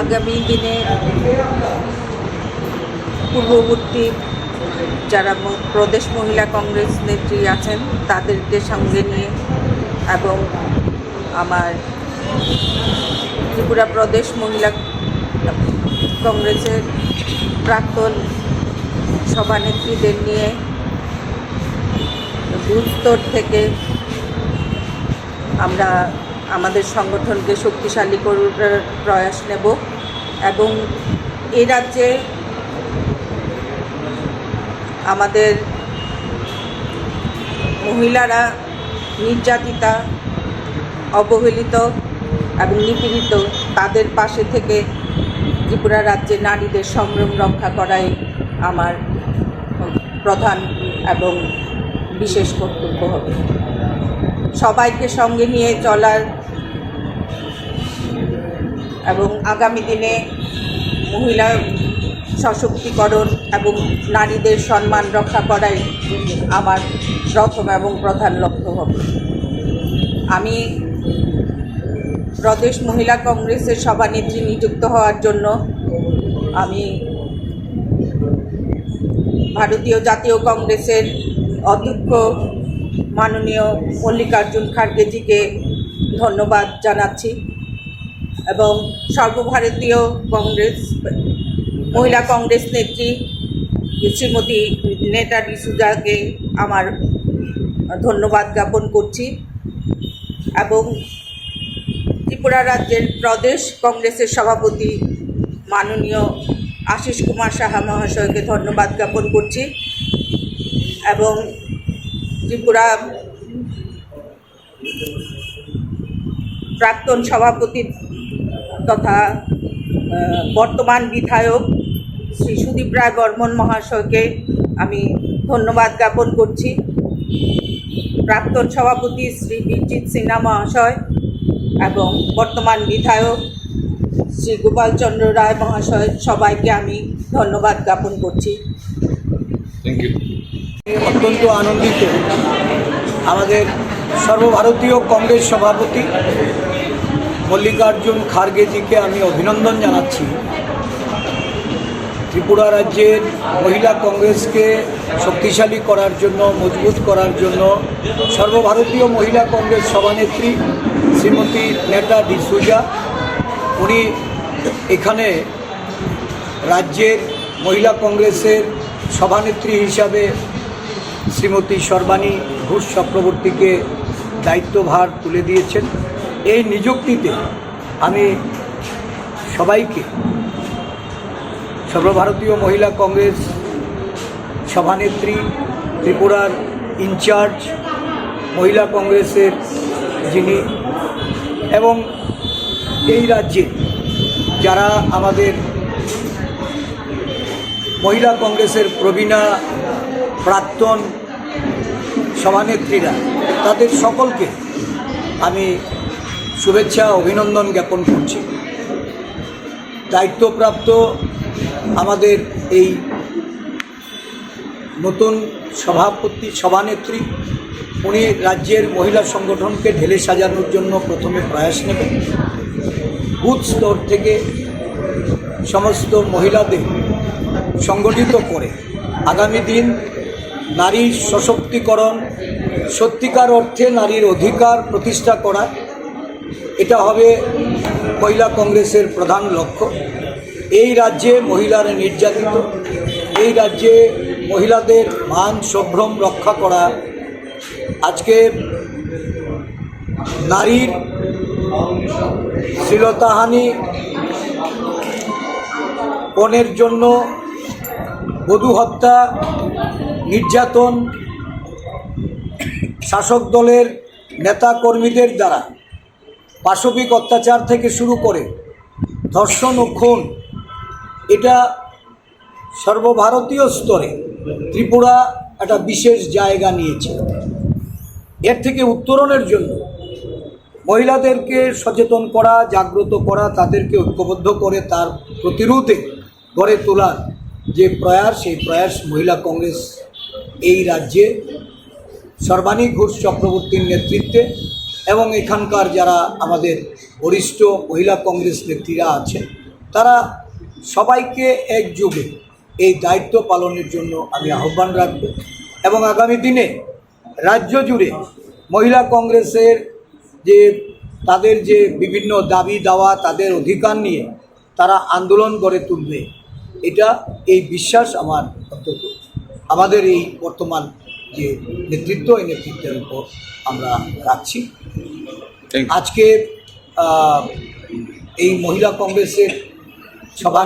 আগামী দিনে পূর্ববর্তী যারা প্রদেশ মহিলা কংগ্রেস নেত্রী আছেন তাদেরকে সঙ্গে নিয়ে এবং আমার ত্রিপুরা প্রদেশ মহিলা কংগ্রেসের প্রাক্তন সভানেত্রীদের নিয়ে বুথ স্তর থেকে আমরা আমাদের সংগঠনকে শক্তিশালী করার প্রয়াস নেব এবং এই রাজ্যে আমাদের মহিলারা নির্যাতিতা, অবহেলিত এবং নিপীড়িত তাদের পাশে থেকে ত্রিপুরা রাজ্যে নারীদের সম্ভ্রম রক্ষা করাই আমার প্রধান এবং বিশেষ কর্তব্য হবে। সবাইকে সঙ্গে নিয়ে চলার এবং আগামী দিনে মহিলা সশক্তিকরণ এবং নারীদের সম্মান রক্ষা করাই আমার প্রথম এবং প্রধান লক্ষ্য হবে। আমি প্রদেশ মহিলা কংগ্রেসের সভানেত্রী নিযুক্ত হওয়ার জন্য আমি ভারতীয় জাতীয় কংগ্রেসের অধ্যক্ষ মাননীয় মল্লিকার্জুন খাড়গেজিকে ধন্যবাদ জানাচ্ছি এবং সর্বভারতীয় কংগ্রেস মহিলা কংগ্রেস নেত্রী শ্রীমতী নেতা ডিসুজাকে আমার ধন্যবাদ জ্ঞাপন করছি এবং ত্রিপুরা রাজ্যের প্রদেশ কংগ্রেসের সভাপতি মাননীয় আশিস কুমার সাহা মহাশয়কে ধন্যবাদ জ্ঞাপন করছি এবং ত্রিপুরা প্রাক্তন সভাপতি তথা বর্তমান বিধায়ক শ্রী সুদীপ রায় বর্মন মহাশয়কে আমি ধন্যবাদ জ্ঞাপন করছি। প্রাক্তন সভাপতি শ্রী বিরজিৎ সিনহা মহাশয় এবং বর্তমান বিধায়ক শ্রী গোপাল চন্দ্র রায় মহাশয় সবাইকে আমি ধন্যবাদ জ্ঞাপন করছি। অত্যন্ত আনন্দিত আমাদের সর্বভারতীয় কংগ্রেস সভাপতি মল্লিকার্জুন খাড়গেজিকে আমি অভিনন্দন জানাচ্ছি। ত্রিপুরা রাজ্যের মহিলা কংগ্রেসকে শক্তিশালী করার জন্য, মজবুত করার জন্য সর্বভারতীয় মহিলা কংগ্রেস সভানেত্রী শ্রীমতী নেতা ডিসুজা উনি এখানে রাজ্যের মহিলা কংগ্রেসের সভানেত্রী হিসাবে শ্রীমতী সর্বাণী ঘোষ চক্রবর্তীকে দায়িত্বভার তুলে দিয়েছেন। এই নিযুক্তিতে আমি সবাইকে সর্বভারতীয় মহিলা কংগ্রেস সভানেত্রী, ত্রিপুরার ইনচার্জ মহিলা কংগ্রেসের যিনি এবং এই রাজ্যে যারা আমাদের মহিলা কংগ্রেসের প্রবীণা প্রাক্তন সভানেত্রীরা তাদের সকলকে আমি শুভেচ্ছা অভিনন্দন জ্ঞাপন করছি। দায়িত্বপ্রাপ্ত আমাদের এই নতুন সভানেত্রী উনি রাজ্যের মহিলা সংগঠনকে ঢেলে সাজানোর জন্য প্রথমে প্রয়াস নেবেন। বুথ স্তর থেকে সমস্ত মহিলাদের সংগঠিত করে আগামী দিন নারীর সশক্তিকরণ, সত্যিকার অর্থে নারীর অধিকার প্রতিষ্ঠা করা, এটা হবে মহিলা কংগ্রেসের প্রধান লক্ষ্য। এই রাজ্যে মহিলারা নির্যাতিত, এই রাজ্যে মহিলাদের মান সম্ভ্রম রক্ষা করা, আজকে নারীর শ্লীলতাহানি পণের জন্য বধূ হত্যা, নির্যাতন, শাসক দলের নেতা কর্মীদের দ্বারা পাশবিক অত্যাচার থেকে শুরু করে ধর্ষণ ও খুন, এটা সর্বভারতীয় স্তরে ত্রিপুরা একটা বিশেষ জায়গা নিয়েছে। এর থেকে উত্তরণের জন্য মহিলাদেরকে সচেতন করা, জাগ্রত করা, তাদেরকে ঐক্যবদ্ধ করে তার প্রতিরোধে গড়ে তোলার যে প্রয়াস, সেই প্রয়াস মহিলা কংগ্রেস এই রাজ্যে সর্বানী ঘোষ চক্রবর্তীর নেতৃত্বে এবং এখানকার যারা আমাদের বরিষ্ঠ মহিলা কংগ্রেস নেত্রীরা আছেন, তারা সবাইকে একযোগে এই দায়িত্ব পালনের জন্য আমি আহ্বান রাখব এবং আগামী দিনে রাজ্য জুড়ে মহিলা কংগ্রেসের যে তাদের যে বিভিন্ন দাবি দাওয়া, তাদের অধিকার নিয়ে তারা আন্দোলন গড়ে তুলবে, এই বিশ্বাস আমার অন্তত আমাদের এই বর্তমান যে নেতৃত্ব, এই নেতৃত্বের উপর আমরা রাখছি। আজকে এই মহিলা কংগ্রেসের সভা